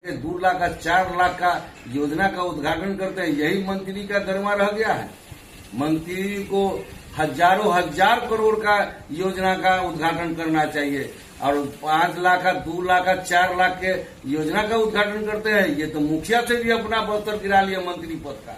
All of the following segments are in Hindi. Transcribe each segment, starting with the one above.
2 लाख का 4 लाख का योजना का उद्घाटन करते हैं, यही मंत्री का गरिमा रह गया है। मंत्री को हजारों हजार करोड़ का योजना का उद्घाटन करना चाहिए और 5 लाख का 2 लाख का 4 लाख के योजना का उद्घाटन करते हैं। ये तो मुखिया से भी अपना स्तर गिरा लिया मंत्री पद का,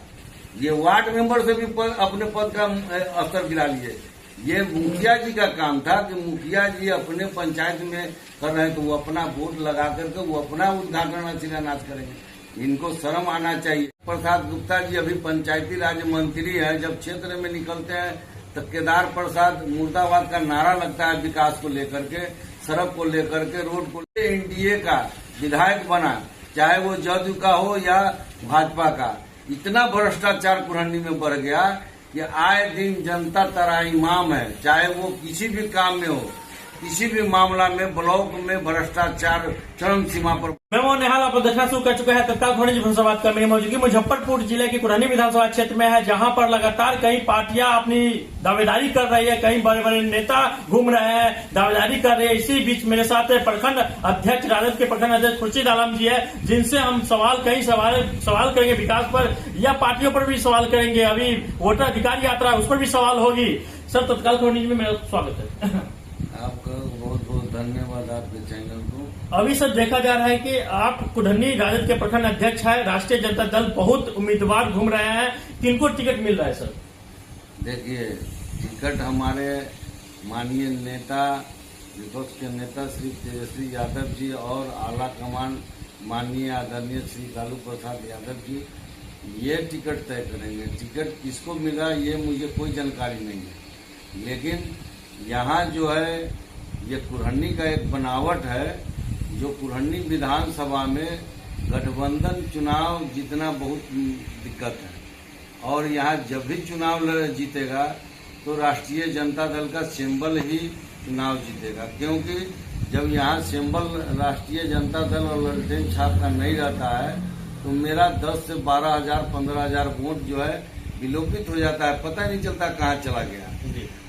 ये वार्ड मेंबर से भी अपने पद का स्तर गिरा लिए। ये मुखिया जी का काम था कि मुखिया जी अपने पंचायत में कर रहे हैं तो वो अपना वोट लगा करके वो अपना उद्घाटन शिलान्यास करेंगे। इनको शर्म आना चाहिए। प्रसाद गुप्ता जी अभी पंचायती राज मंत्री है, जब क्षेत्र में निकलते हैं तो केदार प्रसाद मुर्दाबाद का नारा लगता है विकास को लेकर के, सड़क को लेकर के, रोड को। एनडीए का विधायक बना, चाहे वो जदयू का हो या भाजपा का, इतना भ्रष्टाचार कुरहनी में बढ़ गया कि आए दिन जनता तराईमाम है। चाहे वो किसी भी काम में हो, किसी भी मामला में, ब्लॉक में भ्रष्टाचार चरम सीमा पर। मैं मोहन निहाल आप देखना शुरू कर चुका है तत्काल खबर न्यूज। बात कर मेरी मौजूदगी मुजफ्फरपुर जिले के कुरहनी विधानसभा क्षेत्र में है, जहां पर लगातार कई पार्टियां अपनी दावेदारी कर रही है, कई बड़े बड़े नेता घूम रहे हैं, दावेदारी कर रहे हैं। इसी बीच मेरे साथ प्रखंड अध्यक्ष राजद के प्रखंड अध्यक्ष खुर्शीद आलम जी है, जिनसे हम कई सवाल करेंगे विकास पर या पार्टियों पर भी सवाल करेंगे। अभी वोटर अधिकार यात्रा उस पर भी सवाल होगी। सर, तत्काल खबर न्यूज में मेरा स्वागत है। आपका बहुत बहुत धन्यवाद आपके चैनल को। अभी सर देखा जा रहा है कि आप कुरहनी राजद के प्रखंड अध्यक्ष है, राष्ट्रीय जनता दल बहुत उम्मीदवार घूम रहे हैं, किनको टिकट मिल रहा है सर? देखिए, टिकट हमारे माननीय नेता, विपक्ष के नेता श्री तेजस्वी यादव जी और आला कमान माननीय आदरणीय श्री लालू प्रसाद यादव जी, ये टिकट तय करेंगे। टिकट किसको मिला ये मुझे कोई जानकारी नहीं है, लेकिन यहाँ जो है ये कुरहनी का एक बनावट है, जो कुरहनी विधानसभा में गठबंधन चुनाव जीतना बहुत दिक्कत है। और यहाँ जब भी चुनाव जीतेगा तो राष्ट्रीय जनता दल का सिंबल ही चुनाव जीतेगा, क्योंकि जब यहाँ सिंबल राष्ट्रीय जनता दल और ललटेन छाप का नहीं रहता है तो मेरा 10 से 12,000 15,000 वोट जो है विलोपित हो जाता है, पता नहीं चलता कहाँ चला गया।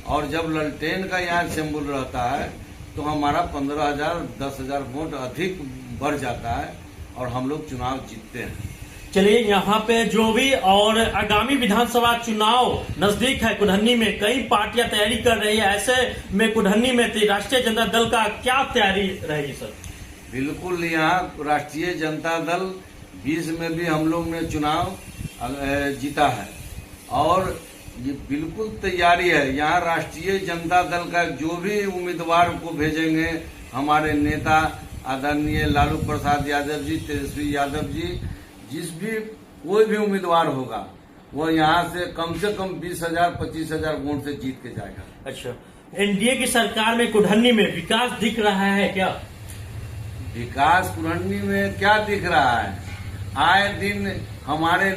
और जब ललटेन का यहाँ सिंबल रहता है तो हमारा 15,000 10,000 वोट अधिक बढ़ जाता है और हम लोग चुनाव जीतते हैं। चलिए, यहाँ पे जो भी और आगामी विधानसभा चुनाव नजदीक है, कुरहनी में कई पार्टियां तैयारी कर रही है, ऐसे में कुरहनी में राष्ट्रीय जनता दल का क्या तैयारी रहेगी सर? बिल्कुल, यहाँ राष्ट्रीय जनता दल 20 में भी हम लोग ने चुनाव जीता है और ये बिल्कुल तैयारी है। यहाँ राष्ट्रीय जनता दल का जो भी उम्मीदवार को भेजेंगे, हमारे नेता आदरणीय लालू प्रसाद यादव जी, तेजस्वी यादव जी, जिस भी कोई भी उम्मीदवार होगा वो यहाँ से कम 20,000 25,000 वोट से जीत के जाएगा। अच्छा, एनडीए की सरकार में कुरहनी में विकास दिख रहा है क्या? विकास कुरहनी में क्या दिख रहा है? आए दिन हमारे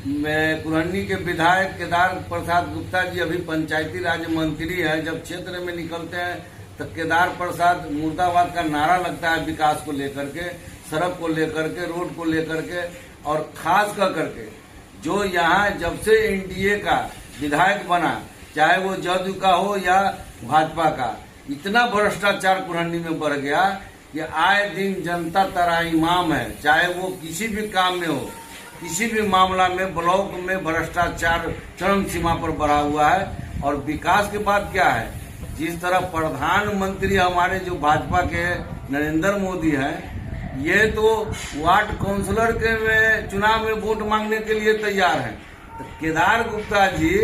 कुरहनी के विधायक केदार प्रसाद गुप्ता जी अभी पंचायती राज मंत्री है, जब क्षेत्र में निकलते हैं तो केदार प्रसाद मुर्दाबाद का नारा लगता है विकास को लेकर के, सड़क को लेकर के, रोड को लेकर के। और खास कर करके जो यहाँ जब से एनडीए का विधायक बना, चाहे वो जदयू का हो या भाजपा का, इतना भ्रष्टाचार कुरहनी में बढ़ गया कि आए दिन जनता तराईमाम है। चाहे वो किसी भी काम में हो, किसी भी मामला में, ब्लॉक में भ्रष्टाचार चरम सीमा पर बढ़ा हुआ है। और विकास के बाद क्या है, जिस तरह प्रधानमंत्री हमारे जो भाजपा के नरेंद्र मोदी हैं, ये तो वार्ड काउंसलर के चुनाव में वोट मांगने के लिए तैयार हैं। तो केदार गुप्ता जी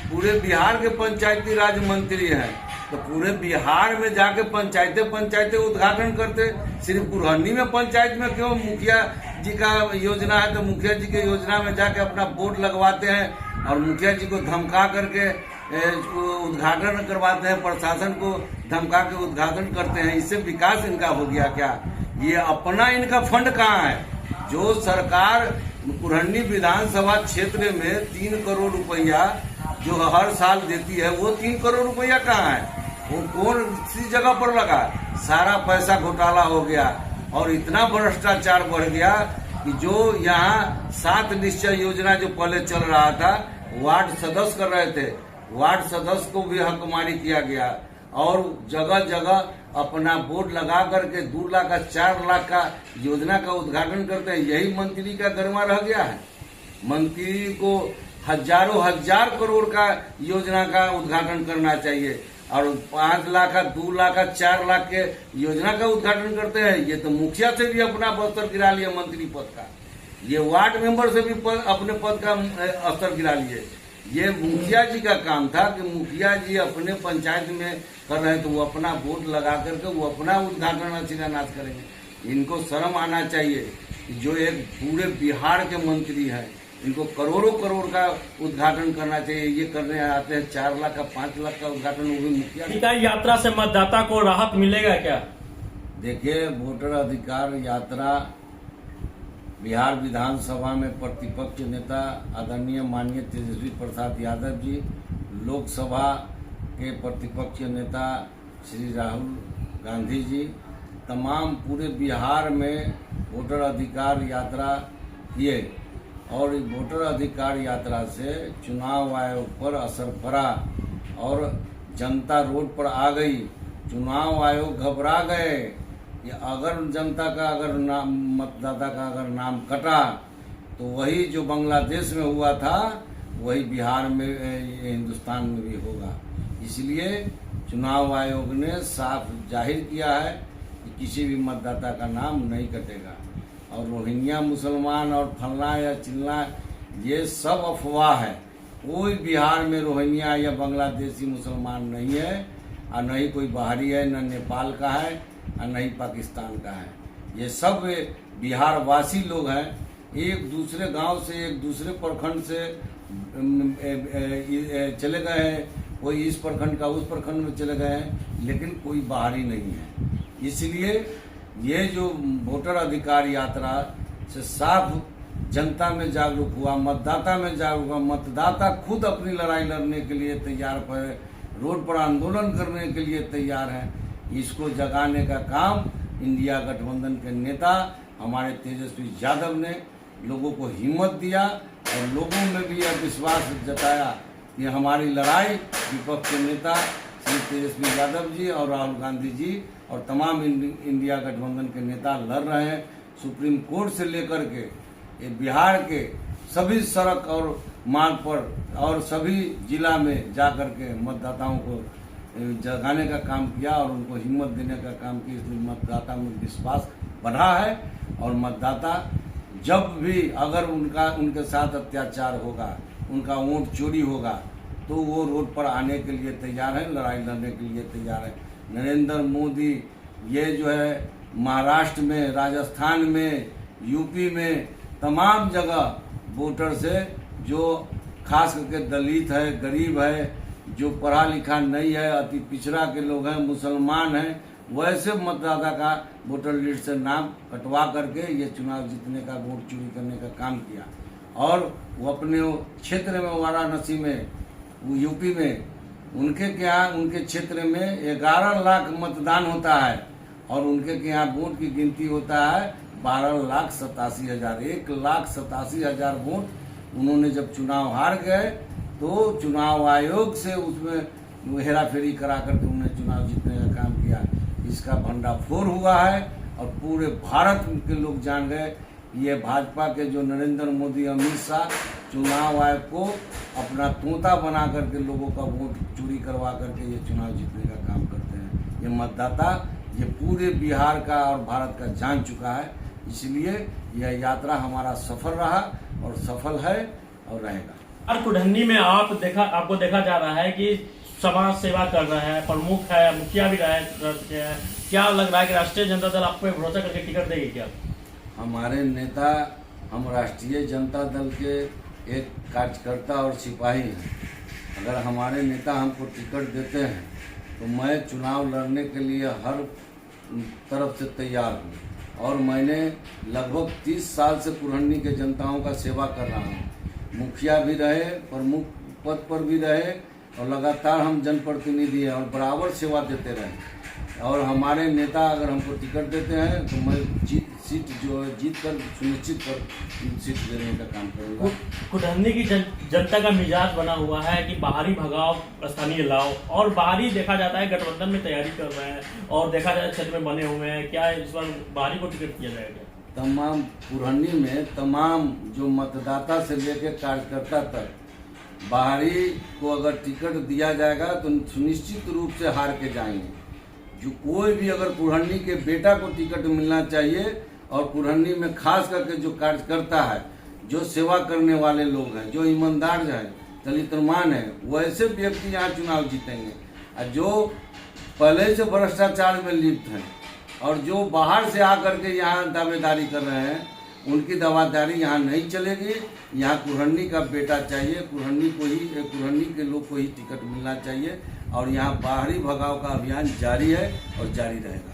पूरे बिहार के पंचायती राज मंत्री हैं, तो पूरे बिहार में जाके पंचायतें उद्घाटन करते। सिर्फ कुरहनी में पंचायत में क्यों? मुखिया जी का योजना है तो मुखिया जी के योजना में जाके अपना वोट लगवाते हैं और मुखिया जी को धमका करके उद्घाटन करवाते हैं, प्रशासन को धमका के उद्घाटन करते हैं। इससे विकास इनका हो गया क्या? ये अपना इनका फंड कहाँ है? जो सरकार कुरहनी विधानसभा क्षेत्र में 3 करोड़ रुपया जो हर साल देती है, वो 3 करोड़ रुपया कहाँ है? वो कौन सी जगह पर लगा? सारा पैसा घोटाला हो गया और इतना भ्रष्टाचार बढ़ गया कि जो यहाँ 7 निश्चय योजना जो पहले चल रहा था, वार्ड सदस्य कर रहे थे, वार्ड सदस्य को भी हकमारी किया गया और जगह जगह अपना बोर्ड लगा करके 2 लाख का 4 लाख का योजना का उद्घाटन करते हैं। यही मंत्री का गरिमा रह गया है। मंत्री को हजारों हजार करोड़ का योजना का उद्घाटन करना चाहिए और 5 लाख का 2 लाख का 4 लाख के योजना का उद्घाटन करते हैं। ये तो मुखिया से भी अपना स्तर गिरा लिया मंत्री पद का, ये वार्ड मेंबर से भी अपने पद का स्तर गिरा लिए। ये मुखिया जी का काम था कि मुखिया जी अपने पंचायत में कर रहे हैं तो वो अपना बोर्ड लगा करके वो अपना उद्घाटन और शिलान्यास करेंगे। इनको शर्म आना चाहिए कि जो एक पूरे बिहार के मंत्री हैं, इनको करोड़ों करोड़ का उद्घाटन करना चाहिए। ये करने आते हैं 4 लाख का 5 लाख का उद्घाटन, वो भी मुखिया। यात्रा से मतदाता को राहत मिलेगा क्या? देखिए, वोटर अधिकार यात्रा बिहार विधानसभा में प्रतिपक्ष नेता आदरणीय माननीय तेजस्वी प्रसाद यादव जी, लोकसभा के प्रतिपक्ष नेता श्री राहुल गांधी जी, तमाम पूरे बिहार में वोटर अधिकार यात्रा किए और इस वोटर अधिकार यात्रा से चुनाव आयोग पर असर पड़ा और जनता रोड पर आ गई। चुनाव आयोग घबरा गए कि अगर जनता का अगर नाम, मतदाता का अगर नाम कटा तो वही जो बांग्लादेश में हुआ था वही बिहार में, हिंदुस्तान में भी होगा। इसलिए चुनाव आयोग ने साफ जाहिर किया है कि किसी भी मतदाता का नाम नहीं कटेगा। और रोहिंग्या मुसलमान और फलना या चिल्ला ये सब अफवाह है। कोई बिहार में रोहिंग्या या बांग्लादेशी मुसलमान नहीं है और न ही कोई बाहरी है, न नेपाल का है और न ही पाकिस्तान का है। ये सब बिहार वासी लोग हैं। एक दूसरे गांव से, एक दूसरे प्रखंड से चले गए हैं, कोई इस प्रखंड का उस प्रखंड में चले गए हैं, लेकिन कोई बाहरी नहीं है। इसलिए ये जो वोटर अधिकार यात्रा से साफ जनता में जागरूक हुआ, मतदाता में जागरूक हुआ। मतदाता खुद अपनी लड़ाई लड़ने के लिए तैयार है, रोड पर आंदोलन करने के लिए तैयार है। इसको जगाने का काम इंडिया गठबंधन के नेता हमारे तेजस्वी यादव ने लोगों को हिम्मत दिया और लोगों में भी यह विश्वास जताया कि हमारी लड़ाई विपक्ष के नेता श्री तेजस्वी यादव जी और राहुल गांधी जी और तमाम इंडिया गठबंधन के नेता लड़ रहे हैं। सुप्रीम कोर्ट से लेकर के बिहार के सभी सड़क और मार्ग पर और सभी जिला में जाकर के मतदाताओं को जगाने का काम किया और उनको हिम्मत देने का काम किया। इसलिए मतदाता में विश्वास बढ़ा है और मतदाता जब भी अगर उनके साथ अत्याचार होगा, उनका वोट चोरी होगा, तो वो रोड पर आने के लिए तैयार है, लड़ाई लड़ने के लिए तैयार है। नरेंद्र मोदी ये जो है महाराष्ट्र में, राजस्थान में, यूपी में तमाम जगह वोटर से जो खास करके दलित है, गरीब है, जो पढ़ा लिखा नहीं है, अति पिछड़ा के लोग हैं, मुसलमान हैं, वैसे मतदाता का वोटर लिस्ट से नाम कटवा करके ये चुनाव जीतने का, वोट चोरी करने का काम किया। और वो अपने क्षेत्र में, वाराणसी में, यूपी में, उनके यहाँ उनके क्षेत्र में 11 लाख मतदान होता है और उनके यहाँ वोट की गिनती होता है 12,87,000। 1,87,000 वोट उन्होंने जब चुनाव हार गए तो चुनाव आयोग से उसमें हेरा फेरी करा करके उन्हें चुनाव जीतने का काम किया। इसका भंडाफोड़ हुआ है और पूरे भारत के लोग जान गए ये भाजपा के जो नरेंद्र मोदी, अमित शाह चुनाव आयोग को अपना तोता बना करके लोगों का वोट चोरी करवा करके ये चुनाव जीतने का काम करते हैं। ये मतदाता ये पूरे बिहार का और भारत का जान चुका है। इसलिए यह यात्रा हमारा सफल रहा और सफल है और रहेगा। और कुढ़नी में आपको देखा जा रहा है कि समाज सेवा कर रहे हैं, प्रमुख है, मुखिया भी रहे। क्या लग रहा है कि राष्ट्रीय जनता दल आप पे भरोसा करके टिकट देगी क्या? हमारे नेता, हम राष्ट्रीय जनता दल के एक कार्यकर्ता और सिपाही हैं। अगर हमारे नेता हमको टिकट देते हैं तो मैं चुनाव लड़ने के लिए हर तरफ से तैयार हूँ और मैंने लगभग 30 साल से कुढ़नी के जनताओं का सेवा कर रहा हूँ। मुखिया भी रहे, प्रमुख पद पर भी रहे और लगातार हम जनप्रतिनिधि हैं और बराबर सेवा देते रहे। और हमारे नेता अगर हमको टिकट देते हैं तो मैं सीट जो है जीत कर सुनिश्चित कर सीट देने का काम करूंगा। कुटहनी की जनता का मिजाज बना हुआ है कि बाहरी भगाओ स्थानीय लाओ, और बाहरी देखा जाता है गठबंधन में तैयारी कर रहे हैं और देखा जाए क्षेत्र में बने हुए हैं। क्या इस बार बाहरी को टिकट दिया जाएगा? तमाम पुरहनी में तमाम जो मतदाता से लेकर कार्यकर्ता तक बाहरी को अगर टिकट दिया जाएगा तो सुनिश्चित रूप से हार के जाएंगे। जो कोई भी अगर पुरहनी के बेटा को टिकट मिलना चाहिए, और पुरहनी में खास करके जो कार्यकर्ता है, जो सेवा करने वाले लोग हैं, जो ईमानदार हैं, दलितमान है, वैसे व्यक्ति यहाँ चुनाव जीतेंगे। और जो पहले से भ्रष्टाचार में लिप्त हैं और जो बाहर से आकर के यहाँ दावेदारी कर रहे हैं, उनकी दावेदारी यहाँ नहीं चलेगी। यहाँ कुरहनी का बेटा चाहिए, कुरहनी के लोग को ही टिकट मिलना चाहिए, और यहाँ बाहरी भगाव का अभियान जारी है और जारी रहेगा।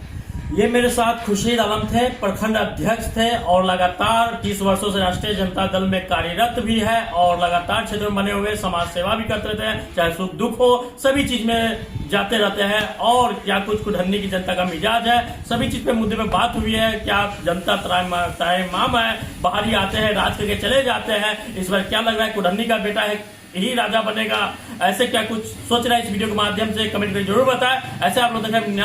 ये मेरे साथ खुर्शीद आलम थे, प्रखंड अध्यक्ष थे और लगातार 30 वर्षों से राष्ट्रीय जनता दल में कार्यरत भी है और लगातार क्षेत्र में बने हुए समाज सेवा भी करते रहते हैं, चाहे सुख दुख हो सभी चीज में जाते रहते हैं। और क्या कुछ कुटहनी की जनता का मिजाज है, सभी चीज पे मुद्दे पे बात हुई है। क्या जनता त्राहिमाम है, बाहरी आते हैं, राज करके चले जाते हैं। इस बार क्या लग रहा है कुटहनी का बेटा है यही राजा बनेगा, ऐसे क्या कुछ सोच रहा है? इस वीडियो के माध्यम से कमेंट करके जरूर बताएं। ऐसे आप लोग देखें